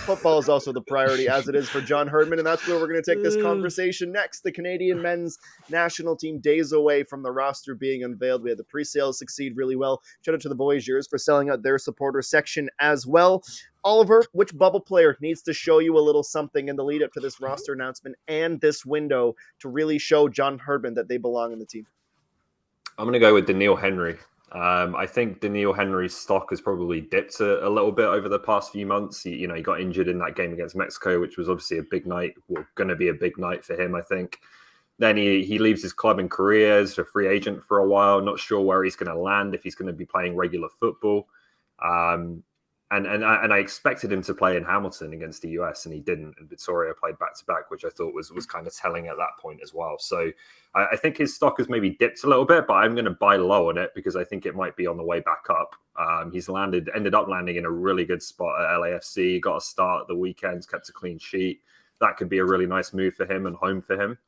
football is also the priority, as it is for John Herdman, and that's where we're going to take this conversation next. The Canadian men's national team, days away from the roster being unveiled. We had the pre-sales succeed really well. Shout out to the Voyageurs for selling out their supporter section as well. Oliver, which bubble player needs to show you a little something in the lead up to this roster announcement and this window to really show John Herdman that they belong in the team? I'm going to go with Daniil Henry. I think Daniil Henry's stock has probably dipped a little bit over the past few months. He got injured in that game against Mexico, which was obviously a big night, or going to be a big night for him, I think. Then he leaves his club in Korea as a free agent for a while. Not sure where he's going to land, if he's going to be playing regular football. And I expected him to play in Hamilton against the US, and he didn't. And Vittoria played back-to-back, which I thought was kind of telling at that point as well. So I think his stock has maybe dipped a little bit, but I'm going to buy low on it because I think it might be on the way back up. He's ended up landing in a really good spot at LAFC, got a start at the weekends, kept a clean sheet. That could be a really nice move for him and home for him.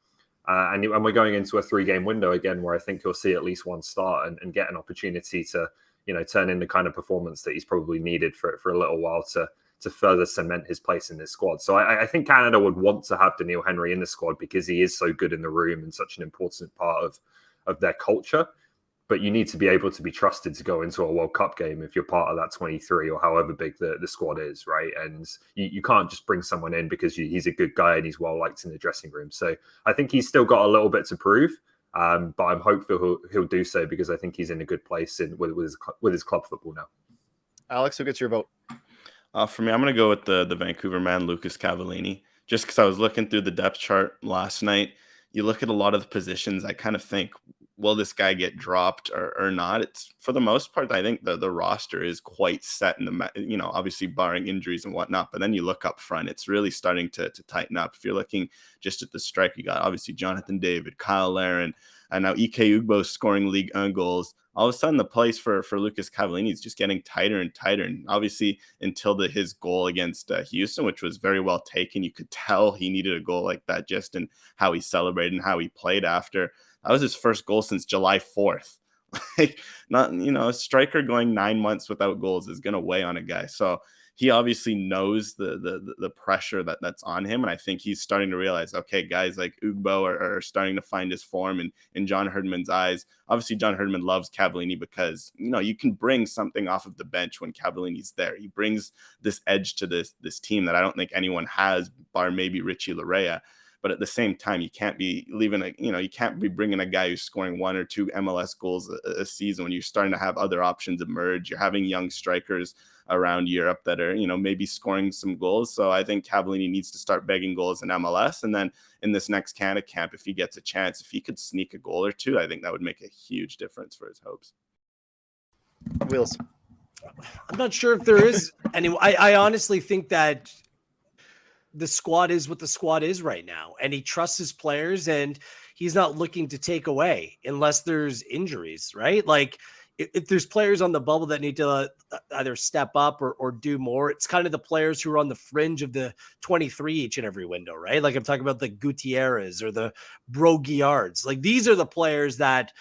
And we're going into a 3-game window again, where I think he'll see at least one start and get an opportunity to turn in the kind of performance that he's probably needed for a little while to further cement his place in this squad. So I think Canada would want to have Daniil Henry in the squad because he is so good in the room and such an important part of their culture. But you need to be able to be trusted to go into a World Cup game if you're part of that 23 or however big the squad is, right? And you can't just bring someone in because he's a good guy and he's well-liked in the dressing room. So I think he's still got a little bit to prove. But I'm hopeful he'll do so because I think he's in a good place with his club football now. Alex, who gets your vote? For me, I'm going to go with the Vancouver man, Lucas Cavallini, just because I was looking through the depth chart last night. You look at a lot of the positions, I kind of think, will this guy get dropped or not? It's, for the most part, I think the roster is quite set in the, obviously barring injuries and whatnot. But then you look up front, it's really starting to tighten up. If you're looking just at the strike, you got obviously Jonathan David, Kyle Larin, and now Ike Ugbo scoring League 1 goals. All of a sudden, the place for Lucas Cavallini is just getting tighter and tighter. And obviously, until his goal against Houston, which was very well taken, you could tell he needed a goal like that just in how he celebrated and how he played after. That was his first goal since July 4th. A striker going 9 months without goals is going to weigh on a guy. So he obviously knows the pressure that's on him. And I think he's starting to realize, okay, guys like Ugbo are starting to find his form in John Herdman's eyes. Obviously, John Herdman loves Cavallini because, you can bring something off of the bench when Cavallini's there. He brings this edge to this team that I don't think anyone has, bar maybe Richie Larea. But at the same time, you can't be you can't be bringing a guy who's scoring 1 or 2 MLS goals a season when you're starting to have other options emerge. You're having young strikers around Europe that are, maybe scoring some goals. So I think Cavallini needs to start begging goals in MLS. And then in this next Canada camp, if he gets a chance, if he could sneak a goal or two, I think that would make a huge difference for his hopes. Wheels. I'm not sure if there is any. I honestly think that the squad is what the squad is right now, and he trusts his players and he's not looking to take away unless there's injuries, right? Like if there's players on the bubble that need to either step up or do more, it's kind of the players who are on the fringe of the 23 each and every window, right? Like I'm talking about the Gutierrez or the Broguiards. Like these are the players that,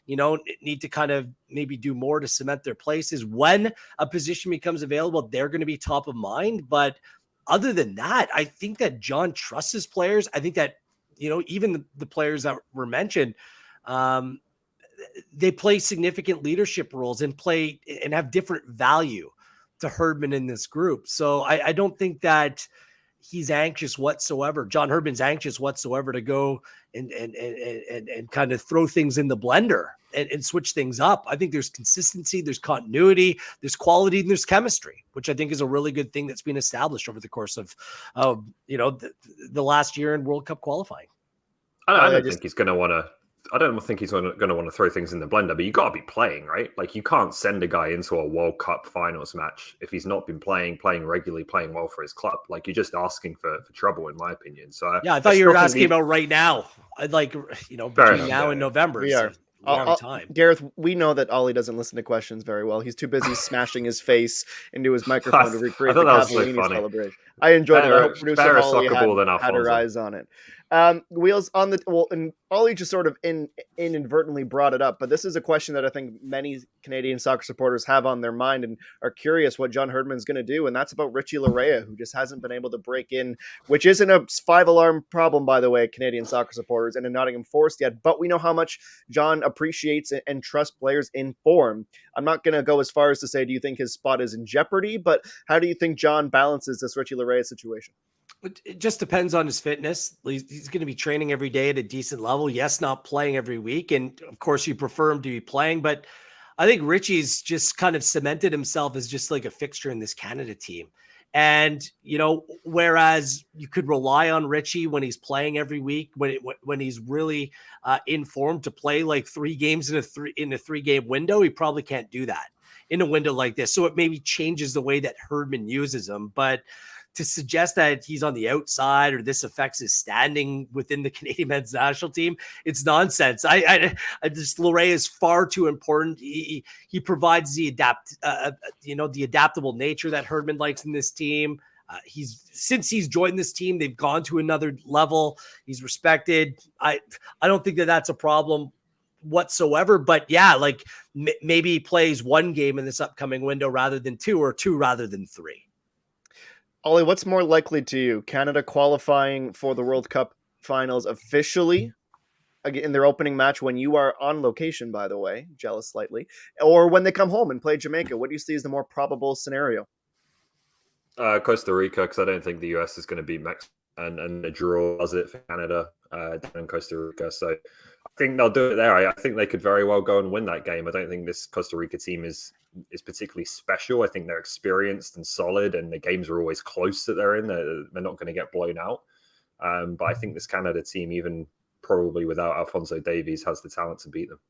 need to kind of maybe do more to cement their places. When a position becomes available, they're going to be top of mind. But other than that, I think that John trusts his players. I think that, even the players that were mentioned, they play significant leadership roles and play and have different value to Herdman in this group. So I don't think that he's anxious whatsoever. John Herdman's anxious whatsoever to go and kind of throw things in the blender and switch things up. I think there's consistency, there's continuity, there's quality, and there's chemistry, which I think is a really good thing that's been established over the course of the last year in World Cup qualifying. I don't think he's going to want to. I don't think he's going to want to throw things in the blender, but you got to be playing, right? Like you can't send a guy into a World Cup finals match if he's not been playing regularly, playing well for his club. Like you're just asking for trouble, in my opinion. So yeah, I thought you were asking about right now. I'd like, between now and November. We are. Long time. Gareth, we know that Ollie doesn't listen to questions very well. He's too busy smashing his face into his microphone to recreate the Cavallini celebration. I enjoyed it. I hope producer Holly had her eyes on it. Wheels on the well, and Ollie just sort of inadvertently brought it up, but this is a question that I think many Canadian soccer supporters have on their mind and are curious what John Herdman's going to do, and that's about Richie Larea, who just hasn't been able to break in, which isn't a 5-alarm problem, by the way, Canadian soccer supporters and in Nottingham Forest yet, but we know how much John appreciates and trusts players in form. I'm not going to go as far as to say, do you think his spot is in jeopardy, but how do you think John balances this Richie Larea situation? It just depends on his fitness. He's going to be training every day at a decent level. Yes, not playing every week. And of course, you prefer him to be playing. But I think Richie's just kind of cemented himself as just like a fixture in this Canada team. And, whereas you could rely on Richie when he's playing every week, when he's really informed to play like 3 games in a 3-game window, he probably can't do that in a window like this. So it maybe changes the way that Herdman uses him. But to suggest that he's on the outside or this affects his standing within the Canadian men's national team, it's nonsense. I just Larea is far too important. He provides the adaptable nature that Herdman likes in this team. Since he's joined this team, they've gone to another level. He's respected. I don't think that that's a problem whatsoever, but yeah, like maybe he plays 1 game in this upcoming window rather than 2, or 2 rather than 3. Ollie, what's more likely to you? Canada qualifying for the World Cup finals officially in their opening match when you are on location, by the way, jealous slightly, or when they come home and play Jamaica? What do you see as the more probable scenario? Costa Rica, because I don't think the US is going to beat Mexico, and a draw does it for Canada down in Costa Rica. So I think they'll do it there. I think they could very well go and win that game. I don't think this Costa Rica team is particularly special. I think they're experienced and solid, and the games are always close that they're in. They're not going to get blown out. But I think this Canada team, even probably without Alphonso Davies, has the talent to beat them.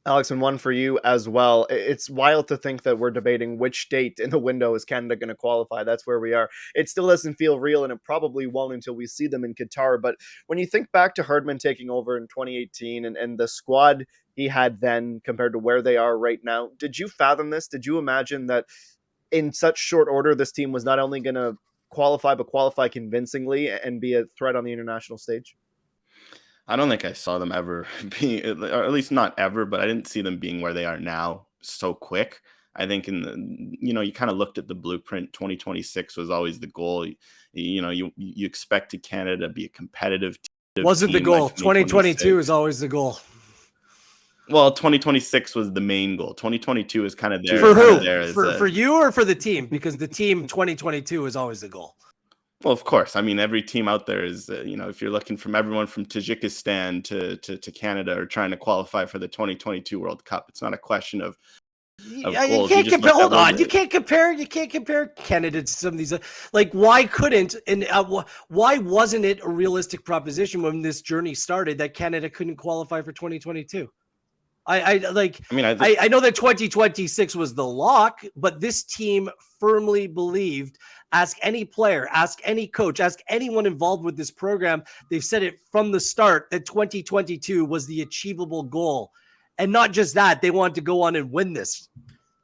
Alex, and one for you as well. It's wild to think that we're debating which date in the window is Canada going to qualify. That's where we are. It still doesn't feel real, and it probably won't until we see them in Qatar. But when you think back to Herdman taking over in 2018 and the squad he had then compared to where they are right now, did you fathom this? Did you imagine that in such short order, this team was not only going to qualify, but qualify convincingly and be a threat on the international stage? I don't think I saw them ever being, or at least not ever, but I didn't see them being where they are now so quick. I think you kind of looked at the blueprint. 2026 was always the goal. You expected Canada to be a competitive team. Wasn't the goal. 2022 is always the goal. Well, 2026 was the main goal. 2022 is kind of there. For who? For you or for the team? Because the team 2022 is always the goal. Well, of course. I mean, every team out there is, if you're looking from everyone from Tajikistan to Canada or trying to qualify for the 2022 World Cup, it's not a question of you can't compare. Hold on, you can't compare Canada to some of these. Like, why couldn't and why wasn't it a realistic proposition when this journey started that Canada couldn't qualify for 2022? I know that 2026 was the lock, but this team firmly believed. Ask any player, ask any coach, ask anyone involved with this program. They've said it from the start that 2022 was the achievable goal. And not just that, they wanted to go on and win this,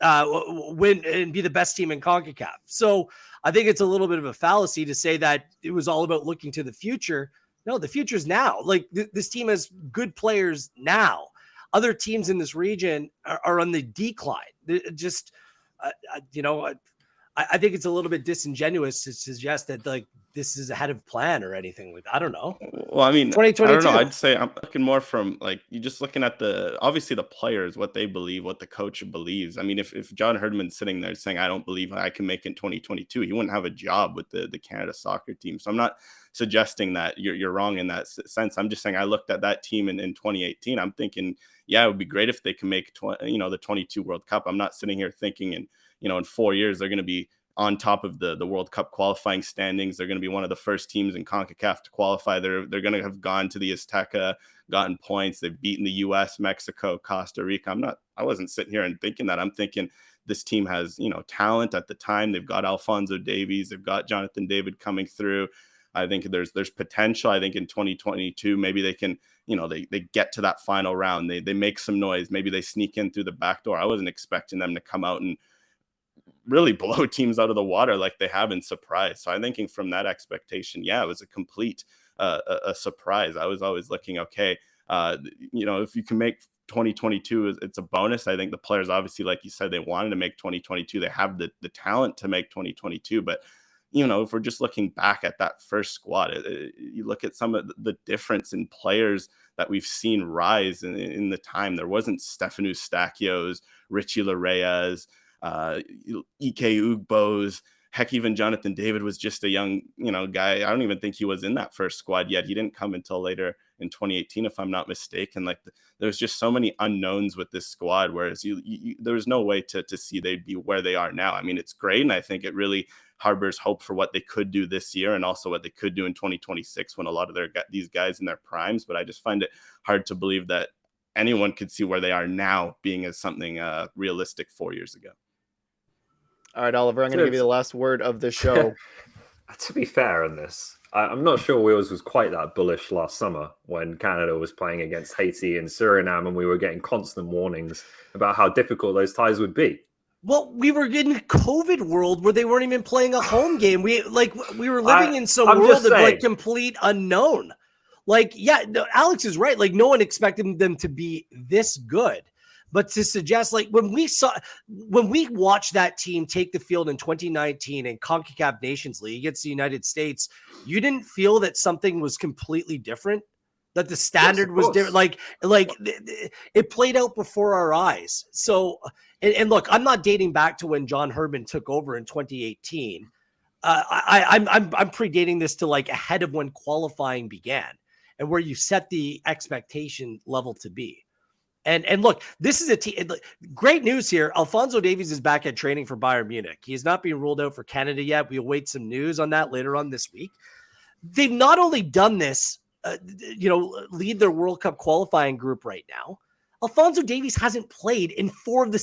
win and be the best team in CONCACAF. So I think it's a little bit of a fallacy to say that it was all about looking to the future. No, the future's now. Like this team has good players now. Other teams in this region are on the decline. Just, I think it's a little bit disingenuous to suggest that like this is ahead of plan or anything like that. I don't know. Well, I mean, 2022. I don't know. I'd say I'm looking more from like you just looking at obviously the players, what they believe, what the coach believes. I mean, if John Herdman's sitting there saying I don't believe I can make it in 2022, he wouldn't have a job with the Canada soccer team. So I'm not suggesting that you're wrong in that sense. I'm just saying I looked at that team in 2018. I'm thinking, yeah, it would be great if they can make the 22 World Cup. I'm not sitting here thinking in 4 years they're going to be on top of the World Cup qualifying standings. They're going to be one of the first teams in CONCACAF to qualify. They're going to have gone to the Azteca, gotten points. They've beaten the US, Mexico, Costa Rica. I wasn't sitting here and thinking that. I'm thinking this team has, talent at the time. They've got Alphonso Davies. They've got Jonathan David coming through. I think there's potential. I think in 2022, maybe they can, they get to that final round. They make some noise. Maybe they sneak in through the back door. I wasn't expecting them to come out and really blow teams out of the water like they have in surprise. So I'm thinking from that expectation, yeah, it was a complete a surprise. I was always looking, okay, if you can make 2022, it's a bonus. I think the players, obviously, like you said, they wanted to make 2022. They have the talent to make 2022. But, if we're just looking back at that first squad, you look at some of the difference in players that we've seen rise in the time. There wasn't Stefano Stachios, Richie Lareyas, Ike Ugbos. Heck, even Jonathan David was just a young, guy. I don't even think he was in that first squad yet. He didn't come until later in 2018, if I'm not mistaken. Like, there's just so many unknowns with this squad, whereas there's no way to see they'd be where they are now. I mean, it's great, and I think it really harbors hope for what they could do this year and also what they could do in 2026 when a lot of these guys in their primes. But I just find it hard to believe that anyone could see where they are now being as something realistic 4 years ago. All right, Oliver, I'm going to give you the last word of the show. To be fair on this, I'm not sure Wheels was quite that bullish last summer when Canada was playing against Haiti and Suriname, and we were getting constant warnings about how difficult those ties would be. Well, we were in a COVID world where they weren't even playing a home game. We were living in some world of like complete unknown. Like, yeah, Alex is right. Like, no one expected them to be this good. But to suggest, like, when we watched that team take the field in 2019 in CONCACAF Nations League against the United States, you didn't feel that something was completely different, that the standard was different. Like it played out before our eyes. So, and look, I'm not dating back to when John Herdman took over in 2018. I'm predating this to like ahead of when qualifying began and where you set the expectation level to be. And look, this is a team. Great news here. Alphonso Davies is back at training for Bayern Munich. He is not being ruled out for Canada yet. We await some news on that later on this week. They've not only done this, lead their World Cup qualifying group right now. Alphonso Davies hasn't played in four of the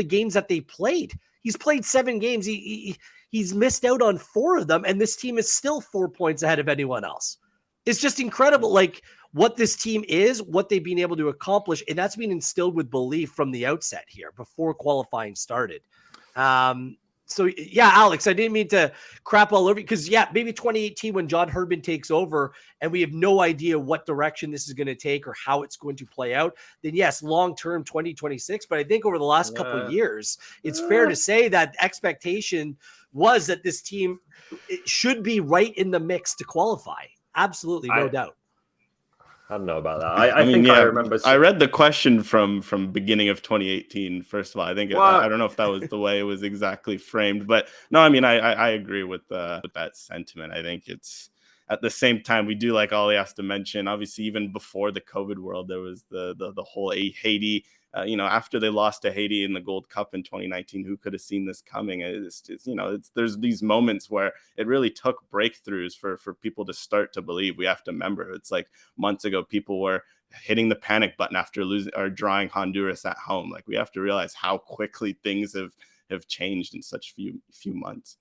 games that they played. He's played 7 games. He's missed out on 4 of them, and this team is still 4 points ahead of anyone else. It's just incredible, like what this team is, what they've been able to accomplish, and that's been instilled with belief from the outset here before qualifying started. So, yeah, Alex, I didn't mean to crap all over you because, yeah, maybe 2018 when John Herdman takes over and we have no idea what direction this is going to take or how it's going to play out, then, yes, long-term 2026. But I think over the last couple of years, it's fair to say that expectation was that this team should be right in the mix to qualify. Absolutely, no doubt. I don't know about that. I think I remember. I read the question from beginning of 2018. First of all, I think I don't know if that was the way it was exactly framed, but no, I mean I agree with that sentiment. I think it's at the same time we do, like Ollie has to mention. Obviously, even before the COVID world, there was the whole Haiti. After they lost to Haiti in the Gold Cup in 2019, who could have seen this coming? There's these moments where it really took breakthroughs for people to start to believe. We have to remember, it's like months ago, people were hitting the panic button after losing or drawing Honduras at home. Like, we have to realize how quickly things have changed in such few months.